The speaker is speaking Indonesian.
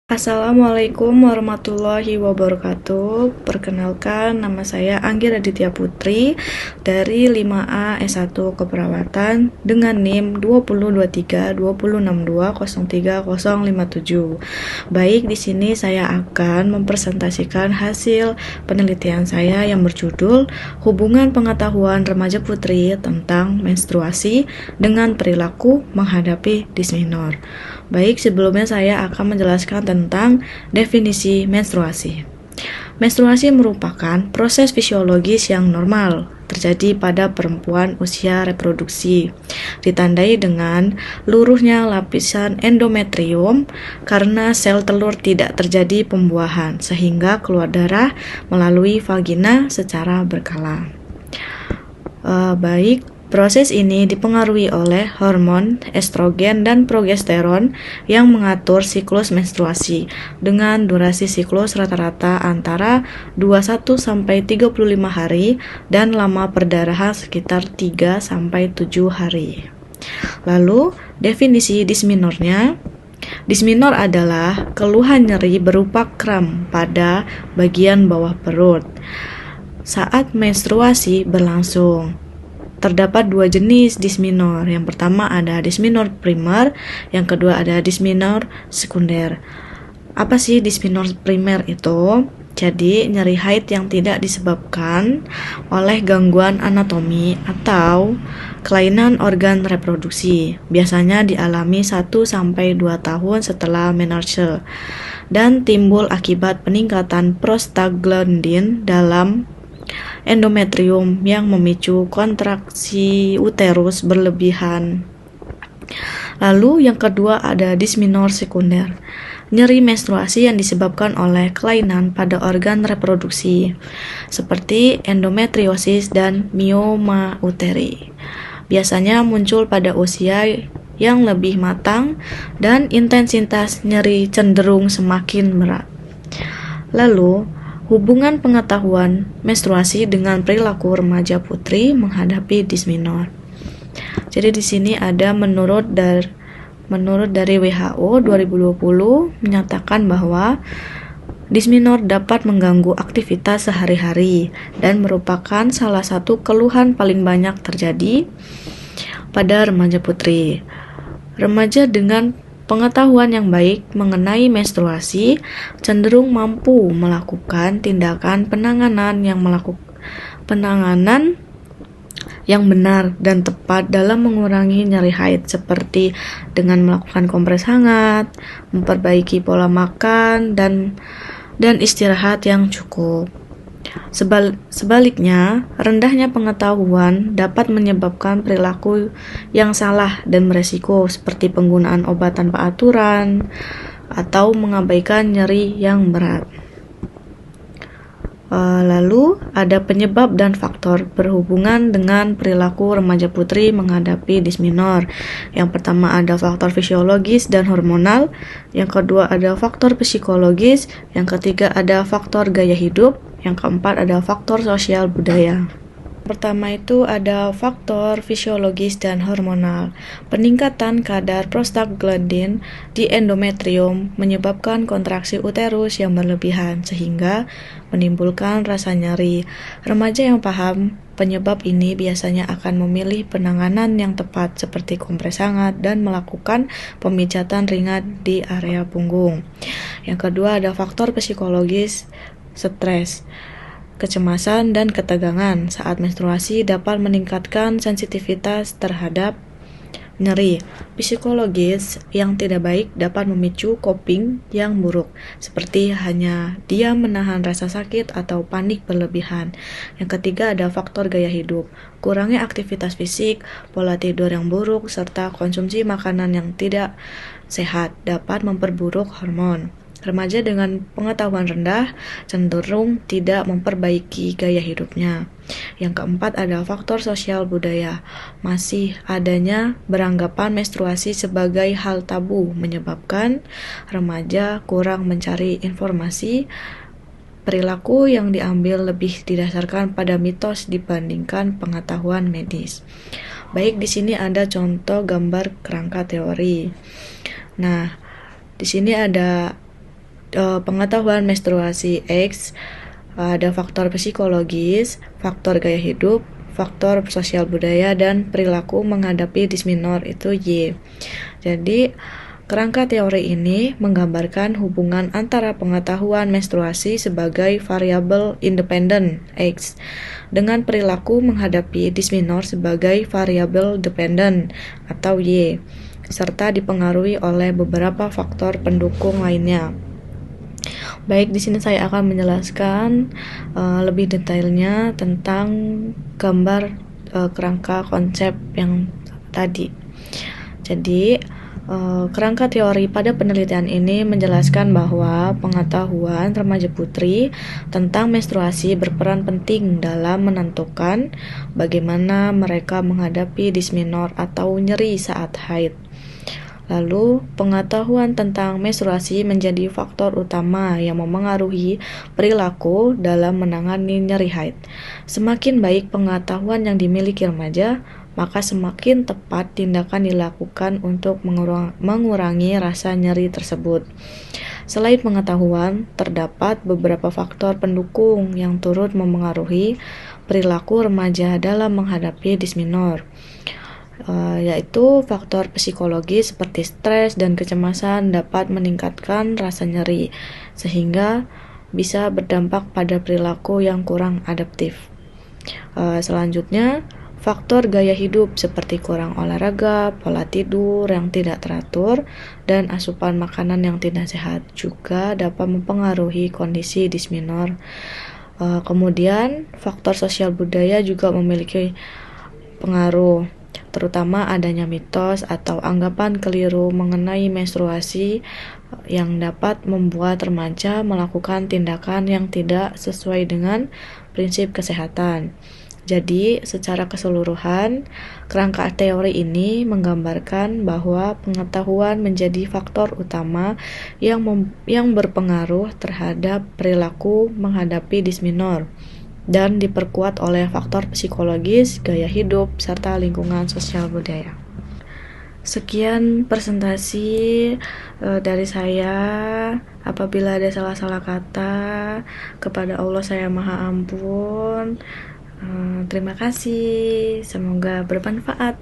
Assalamualaikum warahmatullahi wabarakatuh. Perkenalkan, nama saya Anggi Raditya Putri dari 5A S1 Keperawatan dengan NIM 20232062030057. Baik, di sini saya akan mempresentasikan hasil penelitian saya yang berjudul Hubungan Pengetahuan Remaja Putri tentang Menstruasi dengan Perilaku Menghadapi Disminor. Baik, sebelumnya saya akan menjelaskan tentang definisi menstruasi. Menstruasi merupakan proses fisiologis yang normal terjadi pada perempuan usia reproduksi, ditandai dengan luruhnya lapisan endometrium karena sel telur tidak terjadi pembuahan, sehingga keluar darah melalui vagina secara berkala. Proses ini dipengaruhi oleh hormon estrogen dan progesteron yang mengatur siklus menstruasi dengan durasi siklus rata-rata antara 21-35 hari dan lama perdarahan sekitar 3-7 hari. Lalu, definisi disminornya. Disminor adalah keluhan nyeri berupa kram pada bagian bawah perut saat menstruasi berlangsung. Terdapat dua jenis disminor. Yang pertama ada disminor primer, yang kedua ada disminor sekunder. Apa sih disminor primer itu? Jadi, nyeri haid yang tidak disebabkan oleh gangguan anatomi atau kelainan organ reproduksi. Biasanya dialami 1-2 tahun setelah menarche dan timbul akibat peningkatan prostaglandin dalam endometrium yang memicu kontraksi uterus berlebihan. Lalu yang kedua ada disminor sekunder. Nyeri menstruasi yang disebabkan oleh kelainan pada organ reproduksi seperti endometriosis dan mioma uteri. Biasanya muncul pada usia yang lebih matang dan intensitas nyeri cenderung semakin berat. Lalu hubungan pengetahuan menstruasi dengan perilaku remaja putri menghadapi disminor. Jadi di sini ada menurut dari WHO 2020 menyatakan bahwa disminor dapat mengganggu aktivitas sehari-hari dan merupakan salah satu keluhan paling banyak terjadi pada remaja putri. Remaja dengan pengetahuan yang baik mengenai menstruasi cenderung mampu melakukan tindakan penanganan yang benar dan tepat dalam mengurangi nyeri haid, seperti dengan melakukan kompres hangat, memperbaiki pola makan, dan istirahat yang cukup. Sebaliknya, rendahnya pengetahuan dapat menyebabkan perilaku yang salah dan beresiko, seperti penggunaan obat tanpa aturan atau mengabaikan nyeri yang berat. Lalu ada penyebab dan faktor berhubungan dengan perilaku remaja putri menghadapi disminor. Yang pertama ada faktor fisiologis dan hormonal, yang kedua ada faktor psikologis, yang ketiga ada faktor gaya hidup, yang keempat ada faktor sosial budaya. Pertama itu ada faktor fisiologis dan hormonal. Peningkatan kadar prostaglandin di endometrium menyebabkan kontraksi uterus yang berlebihan sehingga menimbulkan rasa nyeri. Remaja yang paham penyebab ini biasanya akan memilih penanganan yang tepat seperti kompres hangat dan melakukan pemijatan ringan di area punggung. Yang kedua ada faktor psikologis, stres. Kecemasan dan ketegangan saat menstruasi dapat meningkatkan sensitivitas terhadap nyeri. Psikologis yang tidak baik dapat memicu coping yang buruk, seperti hanya diam menahan rasa sakit atau panik berlebihan. Yang ketiga ada faktor gaya hidup. Kurangnya aktivitas fisik, pola tidur yang buruk, serta konsumsi makanan yang tidak sehat dapat memperburuk hormon. Remaja dengan pengetahuan rendah cenderung tidak memperbaiki gaya hidupnya. Yang keempat ada faktor sosial budaya. Masih adanya beranggapan menstruasi sebagai hal tabu menyebabkan remaja kurang mencari informasi. Perilaku yang diambil lebih didasarkan pada mitos dibandingkan pengetahuan medis. Baik, di sini ada contoh gambar kerangka teori. Nah, di sini ada pengetahuan menstruasi X, ada faktor psikologis, faktor gaya hidup, faktor sosial budaya, dan perilaku menghadapi disminor itu Y. Jadi, kerangka teori ini menggambarkan hubungan antara pengetahuan menstruasi sebagai variabel independen X dengan perilaku menghadapi disminor sebagai variabel dependen atau Y, serta dipengaruhi oleh beberapa faktor pendukung lainnya. Baik, di sini saya akan menjelaskan lebih detailnya tentang gambar kerangka konsep yang tadi. Jadi, kerangka teori pada penelitian ini menjelaskan bahwa pengetahuan remaja putri tentang menstruasi berperan penting dalam menentukan bagaimana mereka menghadapi disminor atau nyeri saat haid. Lalu, pengetahuan tentang menstruasi menjadi faktor utama yang memengaruhi perilaku dalam menangani nyeri haid. Semakin baik pengetahuan yang dimiliki remaja, maka semakin tepat tindakan dilakukan untuk mengurangi rasa nyeri tersebut. Selain pengetahuan, terdapat beberapa faktor pendukung yang turut memengaruhi perilaku remaja dalam menghadapi disminor, yaitu faktor psikologis seperti stres dan kecemasan dapat meningkatkan rasa nyeri, sehingga bisa berdampak pada perilaku yang kurang adaptif. Selanjutnya, faktor gaya hidup seperti kurang olahraga, pola tidur yang tidak teratur, dan asupan makanan yang tidak sehat juga dapat mempengaruhi kondisi disminor. Kemudian, faktor sosial budaya juga memiliki pengaruh, terutama adanya mitos atau anggapan keliru mengenai menstruasi yang dapat membuat remaja melakukan tindakan yang tidak sesuai dengan prinsip kesehatan. Jadi, secara keseluruhan, kerangka teori ini menggambarkan bahwa pengetahuan menjadi faktor utama yang berpengaruh terhadap perilaku menghadapi disminor dan diperkuat oleh faktor psikologis, gaya hidup, serta lingkungan sosial budaya. Sekian presentasi dari saya. Apabila ada salah-salah kata, kepada Allah saya maha ampun. Terima kasih, semoga bermanfaat.